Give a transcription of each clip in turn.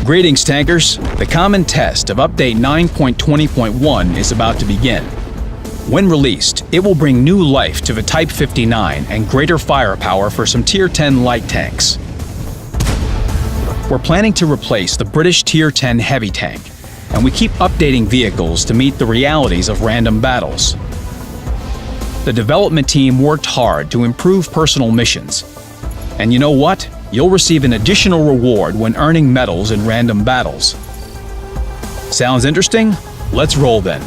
Greetings, tankers! The common test of Update 9.20.1 is about to begin. When released, it will bring new life to the Type 59 and greater firepower for some Tier 10 light tanks. We're planning to replace the British Tier 10 heavy tank, and we keep updating vehicles to meet the realities of random battles. The development team worked hard to improve personal missions. And you know what? You'll receive an additional reward when earning medals in random battles. Sounds interesting? Let's roll then.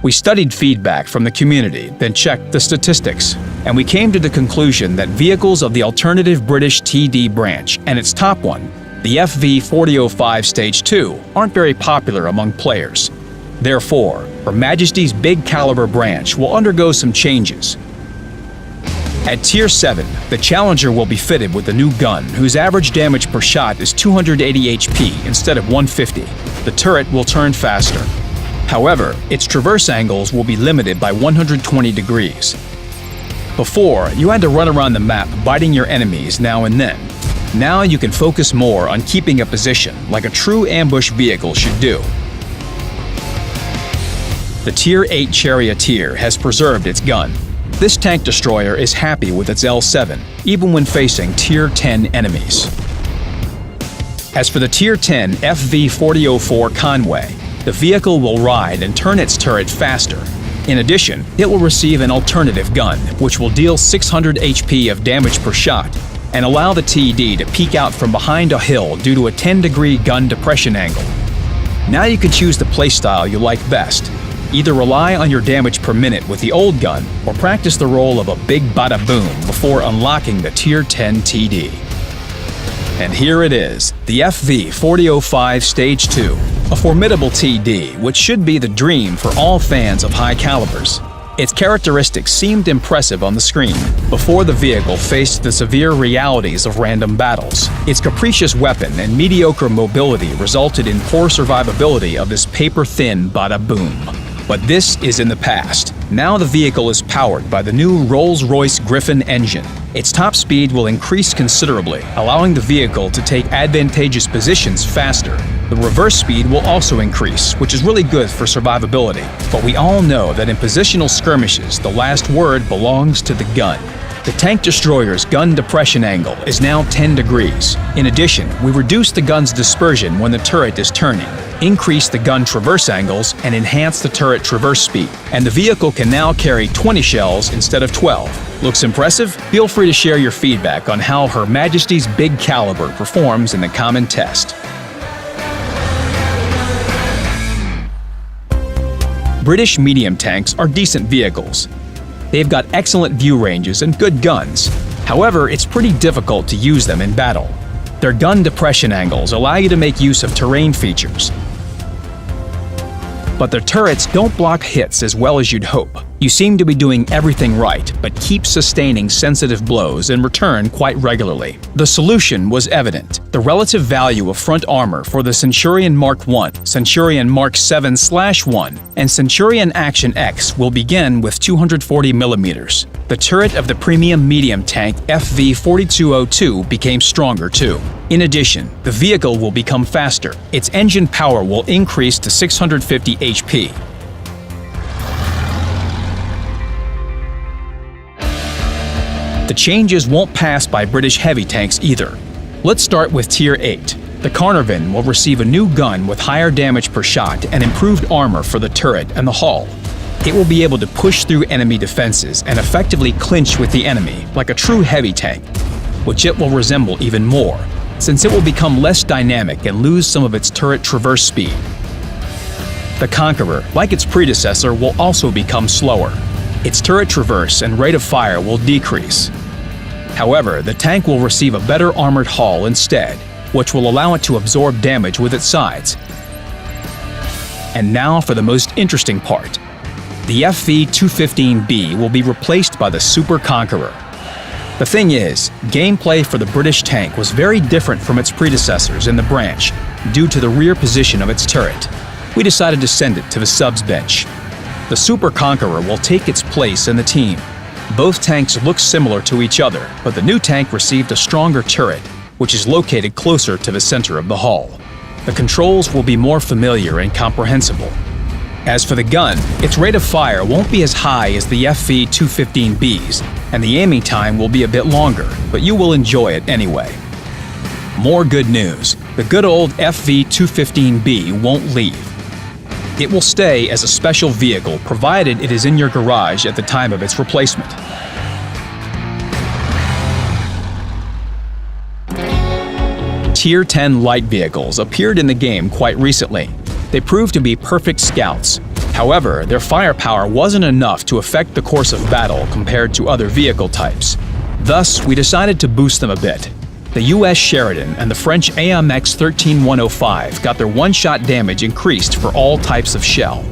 We studied feedback from the community, then checked the statistics, and we came to the conclusion that vehicles of the alternative British TD branch and its top one, the FV4005 Stage 2, aren't very popular among players. Therefore, Her Majesty's big caliber branch will undergo some changes. At Tier 7, the Challenger will be fitted with a new gun whose average damage per shot is 280 HP instead of 150. The turret will turn faster. However, its traverse angles will be limited by 120 degrees. Before, you had to run around the map biting your enemies now and then. Now you can focus more on keeping a position like a true ambush vehicle should do. The Tier 8 Charioteer has preserved its gun. This tank destroyer is happy with its L7, even when facing Tier 10 enemies. As for the Tier 10 FV4004 Conway, the vehicle will ride and turn its turret faster. In addition, it will receive an alternative gun, which will deal 600 HP of damage per shot and allow the TD to peek out from behind a hill due to a 10-degree gun depression angle. Now you can choose the playstyle you like best. Either rely on your damage per minute with the old gun, or practice the role of a big bada boom before unlocking the Tier 10 TD. And here it is, the FV4005 Stage 2, a formidable TD which should be the dream for all fans of high calibers. Its characteristics seemed impressive on the screen before the vehicle faced the severe realities of random battles. Its capricious weapon and mediocre mobility resulted in poor survivability of this paper-thin bada boom. But this is in the past. Now the vehicle is powered by the new Rolls-Royce Griffin engine. Its top speed will increase considerably, allowing the vehicle to take advantageous positions faster. The reverse speed will also increase, which is really good for survivability. But we all know that in positional skirmishes, the last word belongs to the gun. The tank destroyer's gun depression angle is now 10 degrees. In addition, we reduce the gun's dispersion when the turret is turning, increase the gun traverse angles, and enhance the turret traverse speed. And the vehicle can now carry 20 shells instead of 12. Looks impressive? Feel free to share your feedback on how Her Majesty's big caliber performs in the common test. British medium tanks are decent vehicles. They've got excellent view ranges and good guns. However, it's pretty difficult to use them in battle. Their gun depression angles allow you to make use of terrain features. But their turrets don't block hits as well as you'd hope. You seem to be doing everything right, but keep sustaining sensitive blows in return quite regularly. The solution was evident. The relative value of front armor for the Centurion Mark I, Centurion Mark 7/1, and Centurion Action X will begin with 240mm. The turret of the premium medium tank FV4202 became stronger too. In addition, the vehicle will become faster. Its engine power will increase to 650 HP. The changes won't pass by British heavy tanks either. Let's start with Tier 8. The Carnarvon will receive a new gun with higher damage per shot and improved armor for the turret and the hull. It will be able to push through enemy defenses and effectively clinch with the enemy like a true heavy tank, which it will resemble even more, since it will become less dynamic and lose some of its turret traverse speed. The Conqueror, like its predecessor, will also become slower. Its turret traverse and rate of fire will decrease. However, the tank will receive a better armored hull instead, which will allow it to absorb damage with its sides. And now for the most interesting part. The FV215B will be replaced by the Super Conqueror. The thing is, gameplay for the British tank was very different from its predecessors in the branch due to the rear position of its turret. We decided to send it to the subs bench. The Super Conqueror will take its place in the team. Both tanks look similar to each other, but the new tank received a stronger turret, which is located closer to the center of the hull. The controls will be more familiar and comprehensible. As for the gun, its rate of fire won't be as high as the FV-215B's, and the aiming time will be a bit longer, but you will enjoy it anyway. More good news: the good old FV-215B won't leave. It will stay as a special vehicle provided it is in your garage at the time of its replacement. Tier 10 light vehicles appeared in the game quite recently. They proved to be perfect scouts. However, their firepower wasn't enough to affect the course of battle compared to other vehicle types. Thus, we decided to boost them a bit. The US Sheridan and the French AMX 13105 got their one-shot damage increased for all types of shell.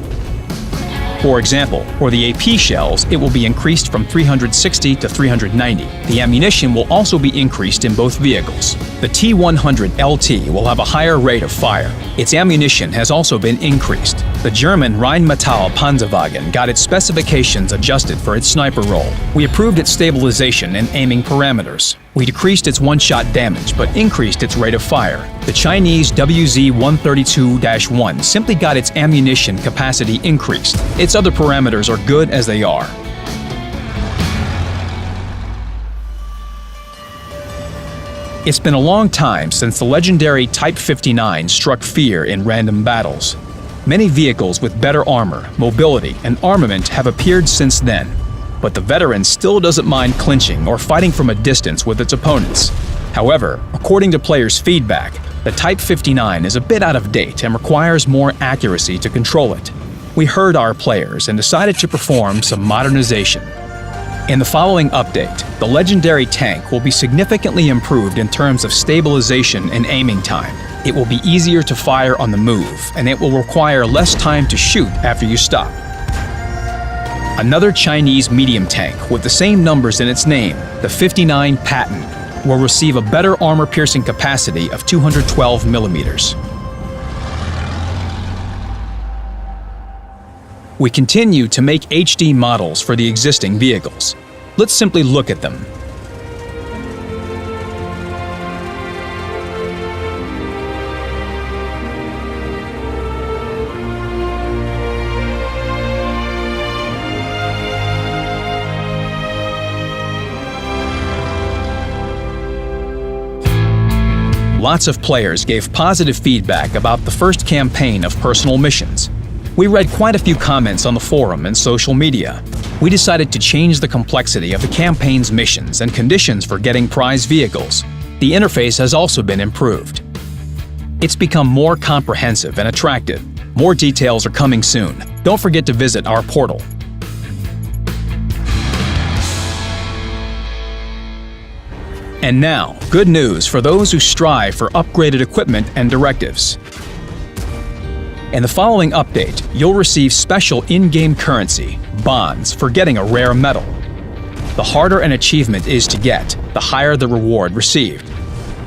For example, for the AP shells, it will be increased from 360 to 390. The ammunition will also be increased in both vehicles. The T100 LT will have a higher rate of fire. Its ammunition has also been increased. The German Rheinmetall Panzerwagen got its specifications adjusted for its sniper role. We improved its stabilization and aiming parameters. We decreased its one-shot damage, but increased its rate of fire. The Chinese WZ-132-1 simply got its ammunition capacity increased. Its other parameters are good as they are. It's been a long time since the legendary Type 59 struck fear in random battles. Many vehicles with better armor, mobility, and armament have appeared since then. But the veteran still doesn't mind clinching or fighting from a distance with its opponents. However, according to players' feedback, the Type 59 is a bit out of date and requires more accuracy to control it. We heard our players and decided to perform some modernization. In the following update, the legendary tank will be significantly improved in terms of stabilization and aiming time. It will be easier to fire on the move, and it will require less time to shoot after you stop. Another Chinese medium tank with the same numbers in its name, the 59 Patton, will receive a better armor-piercing capacity of 212 millimeters. We continue to make HD models for the existing vehicles. Let's simply look at them. Lots of players gave positive feedback about the first campaign of personal missions. We read quite a few comments on the forum and social media. We decided to change the complexity of the campaign's missions and conditions for getting prize vehicles. The interface has also been improved. It's become more comprehensive and attractive. More details are coming soon. Don't forget to visit our portal. And now, good news for those who strive for upgraded equipment and directives. In the following update, you'll receive special in-game currency, bonds, for getting a rare medal. The harder an achievement is to get, the higher the reward received.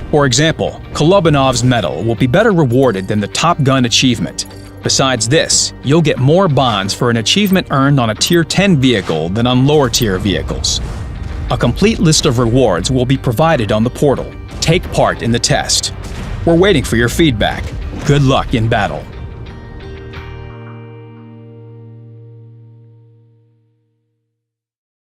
For example, Kolobanov's medal will be better rewarded than the Top Gun achievement. Besides this, you'll get more bonds for an achievement earned on a Tier 10 vehicle than on lower-tier vehicles. A complete list of rewards will be provided on the portal. Take part in the test. We're waiting for your feedback. Good luck in battle.